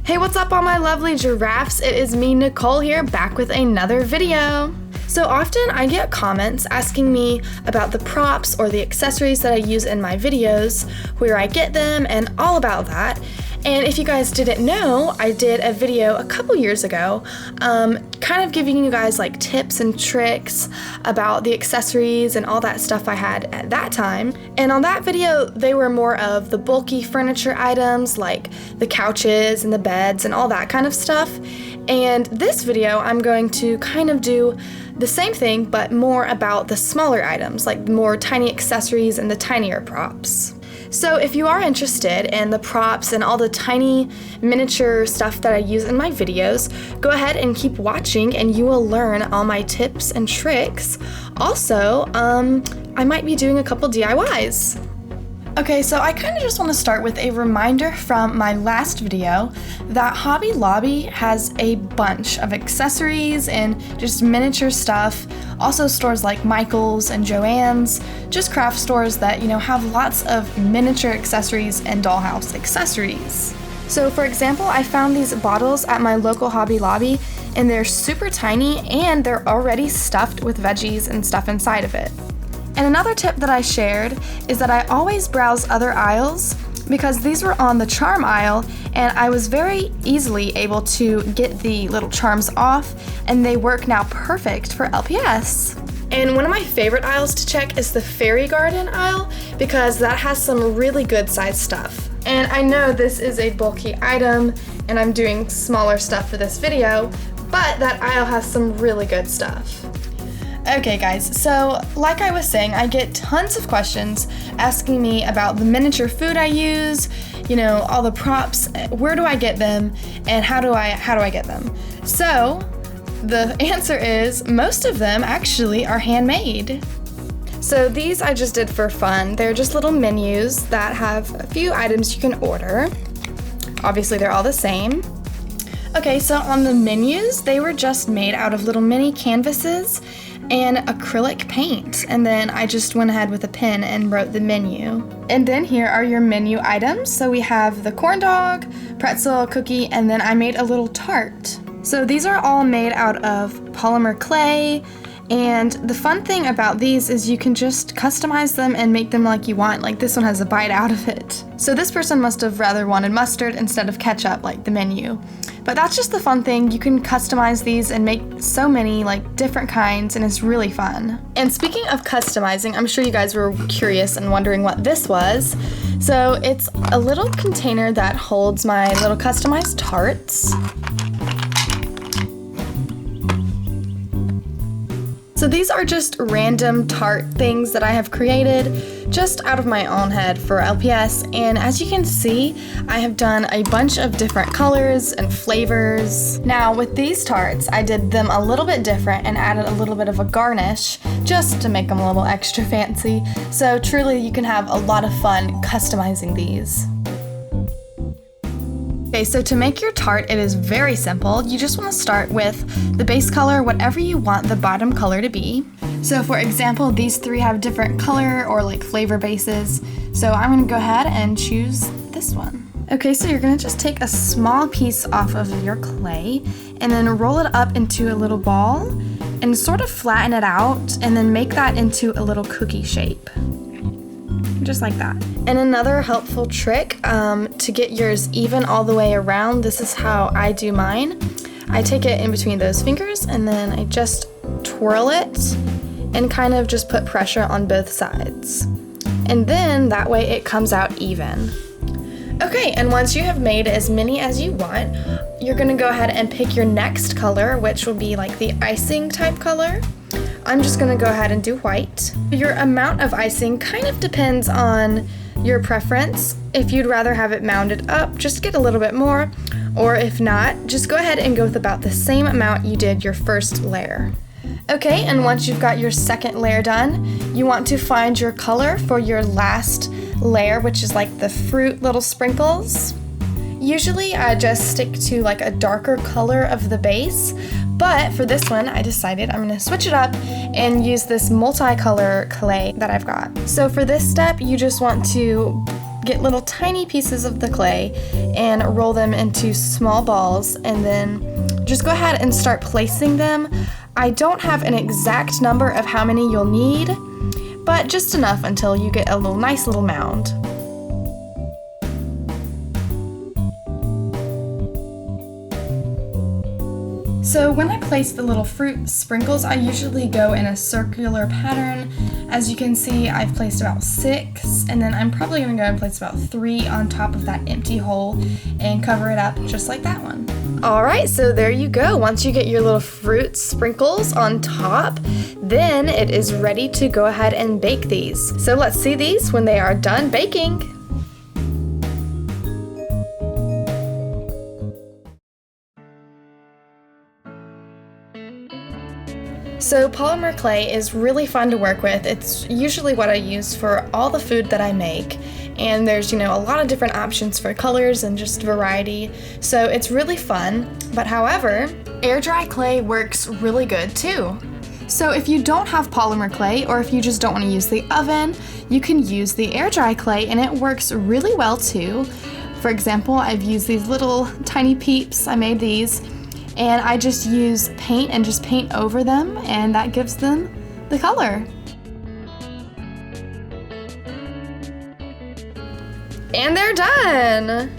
Hey, what's up all my lovely giraffes? It is me, Nicole here, back with another video. So often I get comments asking me about the props or the accessories that I use in my videos, where I get them, and all about that. And if you guys didn't know, I did a video a couple years ago, kind of giving you guys like tips and tricks about the accessories and all that stuff I had at that time. And on that video, they were more of the bulky furniture items like the couches and the beds and all that kind of stuff. And this video, I'm going to kind of do the same thing, but more about the smaller items, like more tiny accessories and the tinier props. So if you are interested in the props and all the tiny miniature stuff that I use in my videos, go ahead and keep watching and you will learn all my tips and tricks. Also, I might be doing a couple DIYs. Okay, so I kind of just want to start with a reminder from my last video that Hobby Lobby has a bunch of accessories and just miniature stuff. Also stores like Michael's and Joann's, just craft stores that, have lots of miniature accessories and dollhouse accessories. So for example, I found these bottles at my local Hobby Lobby and they're super tiny and they're already stuffed with veggies and stuff inside of it. And another tip that I shared is that I always browse other aisles because these were on the charm aisle and I was very easily able to get the little charms off and they work now perfect for LPS. And one of my favorite aisles to check is the fairy garden aisle because that has some really good sized stuff. And I know this is a bulky item and I'm doing smaller stuff for this video, but that aisle has some really good stuff. Okay guys, so like I was saying, I get tons of questions asking me about the miniature food I use, all the props, where do I get them, and how do I get them? So the answer is most of them actually are handmade. So these I just did for fun. They're just little menus that have a few items you can order. Obviously they're all the same. Okay, so on the menus, they were just made out of little mini canvases and acrylic paint, and then I just went ahead with a pen and wrote the menu. And then here are your menu items. So we have the corn dog, pretzel, cookie, and then I made a little tart. So these are all made out of polymer clay, and the fun thing about these is you can just customize them and make them like you want. Like this one has a bite out of it. So this person must have rather wanted mustard instead of ketchup like the menu. But that's just the fun thing. You can customize these and make so many different kinds and it's really fun. And speaking of customizing, I'm sure you guys were curious and wondering what this was. So it's a little container that holds my little customized tarts. So these are just random tart things that I have created just out of my own head for LPS, and as you can see, I have done a bunch of different colors and flavors. Now with these tarts, I did them a little bit different and added a little bit of a garnish just to make them a little extra fancy. So truly you can have a lot of fun customizing these. Okay, so to make your tart, it is very simple. You just want to start with the base color, whatever you want the bottom color to be. So for example, these three have different color or flavor bases. So I'm going to go ahead and choose this one. Okay, so you're going to just take a small piece off of your clay and then roll it up into a little ball and sort of flatten it out and then make that into a little cookie shape. Just like that. And another helpful trick to get yours even all the way around, this is how I do mine. I take it in between those fingers and then I just twirl it and kind of just put pressure on both sides. And then that way it comes out even. Okay, and once you have made as many as you want, you're gonna go ahead and pick your next color, which will be like the icing type color. I'm just gonna go ahead and do white. Your amount of icing kind of depends on your preference. If you'd rather have it mounded up, just get a little bit more, or if not, just go ahead and go with about the same amount you did your first layer. Okay, and once you've got your second layer done, you want to find your color for your last layer, which is like the fruit little sprinkles. Usually I just stick to a darker color of the base, but for this one I decided I'm going to switch it up and use this multicolor clay that I've got. So for this step you just want to get little tiny pieces of the clay and roll them into small balls, and then just go ahead and start placing them. I don't have an exact number of how many you'll need, but just enough until you get a nice little mound. So when I place the little fruit sprinkles, I usually go in a circular pattern. As you can see, I've placed about 6, and then I'm probably going to go and place about 3 on top of that empty hole and cover it up just like that one. Alright, so there you go. Once you get your little fruit sprinkles on top, then it is ready to go ahead and bake these. So let's see these when they are done baking. So polymer clay is really fun to work with. It's usually what I use for all the food that I make, and there's, a lot of different options for colors and just variety, so it's really fun. But however, air dry clay works really good too. So if you don't have polymer clay, or if you just don't want to use the oven, you can use the air dry clay and it works really well too. For example, I've used these little tiny peeps. I made these, and I just use paint and just paint over them, and that gives them the color. And they're done!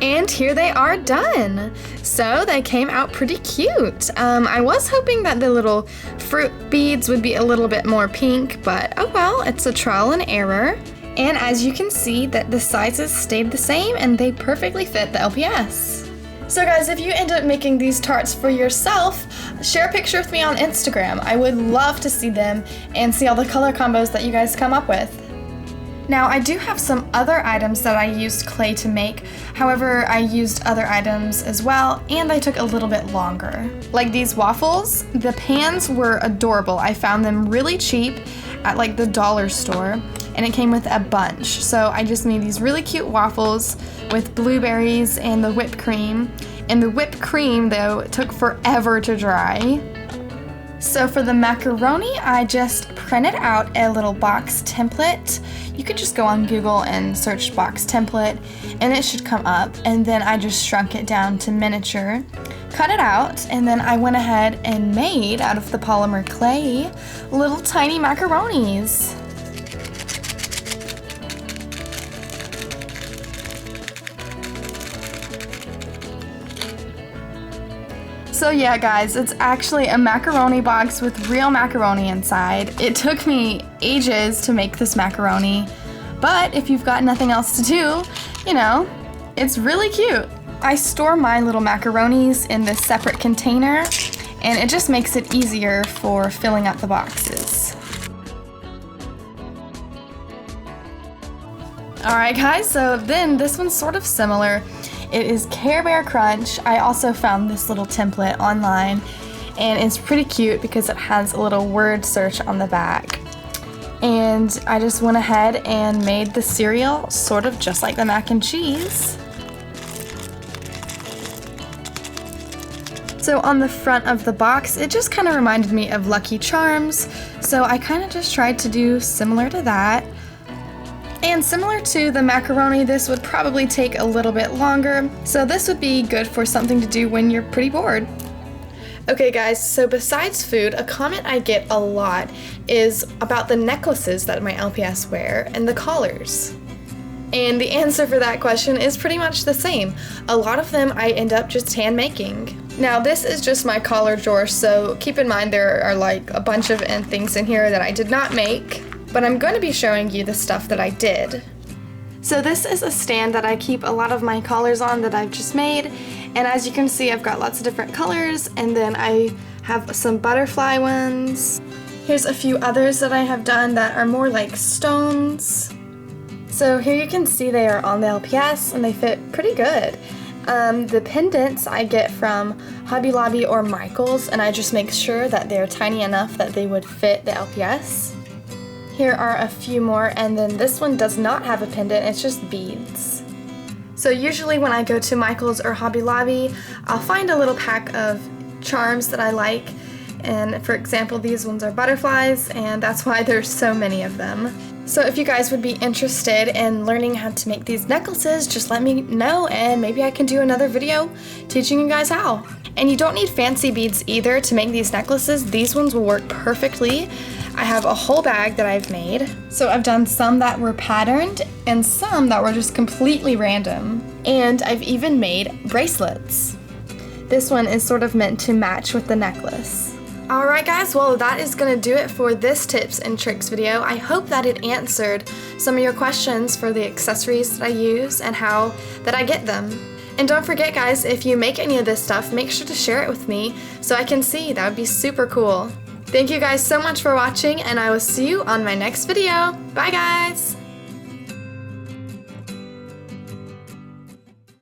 And here they are done! So they came out pretty cute. I was hoping that the little fruit beads would be a little bit more pink, but oh well, it's a trial and error. And as you can see, that the sizes stayed the same and they perfectly fit the LPS. So guys, if you end up making these tarts for yourself, share a picture with me on Instagram. I would love to see them and see all the color combos that you guys come up with. Now, I do have some other items that I used clay to make. However, I used other items as well, and they took a little bit longer. Like these waffles, the pans were adorable. I found them really cheap at like the dollar store, and it came with a bunch. So I just made these really cute waffles with blueberries and the whipped cream. And the whipped cream, though, took forever to dry. So for the macaroni, I just printed out a little box template. You could just go on Google and search box template, and it should come up. And then I just shrunk it down to miniature, cut it out, and then I went ahead and made, out of the polymer clay, little tiny macaronis. So yeah guys, it's actually a macaroni box with real macaroni inside. It took me ages to make this macaroni, but if you've got nothing else to do, it's really cute. I store my little macaronis in this separate container, and it just makes it easier for filling up the boxes. Alright guys, so then this one's sort of similar. It is Care Bear Crunch. I also found this little template online, and it's pretty cute because it has a little word search on the back. And I just went ahead and made the cereal sort of just like the mac and cheese. So on the front of the box, it just kind of reminded me of Lucky Charms, so I kind of just tried to do similar to that. And similar to the macaroni, this would probably take a little bit longer, so this would be good for something to do when you're pretty bored. Okay guys, so besides food, a comment I get a lot is about the necklaces that my LPS wear and the collars. And the answer for that question is pretty much the same. A lot of them I end up just hand making. Now this is just my collar drawer, so keep in mind there are like a bunch of things in here that I did not make. But I'm going to be showing you the stuff that I did. So this is a stand that I keep a lot of my collars on that I've just made, and as you can see I've got lots of different colors, and then I have some butterfly ones. Here's a few others that I have done that are more like stones. So here you can see they are on the LPS and they fit pretty good. The pendants I get from Hobby Lobby or Michael's, and I just make sure that they're tiny enough that they would fit the LPS. Here are a few more, and then this one does not have a pendant, it's just beads. So usually when I go to Michael's or Hobby Lobby, I'll find a little pack of charms that I like, and for example these ones are butterflies, and that's why there's so many of them. So if you guys would be interested in learning how to make these necklaces, just let me know and maybe I can do another video teaching you guys how. And you don't need fancy beads either to make these necklaces. These ones will work perfectly. I have a whole bag that I've made. So I've done some that were patterned and some that were just completely random. And I've even made bracelets. This one is sort of meant to match with the necklace. Alright guys, well that is going to do it for this tips and tricks video. I hope that it answered some of your questions for the accessories that I use and how that I get them. And don't forget guys, if you make any of this stuff, make sure to share it with me so I can see. That would be super cool. Thank you guys so much for watching and I will see you on my next video. Bye guys!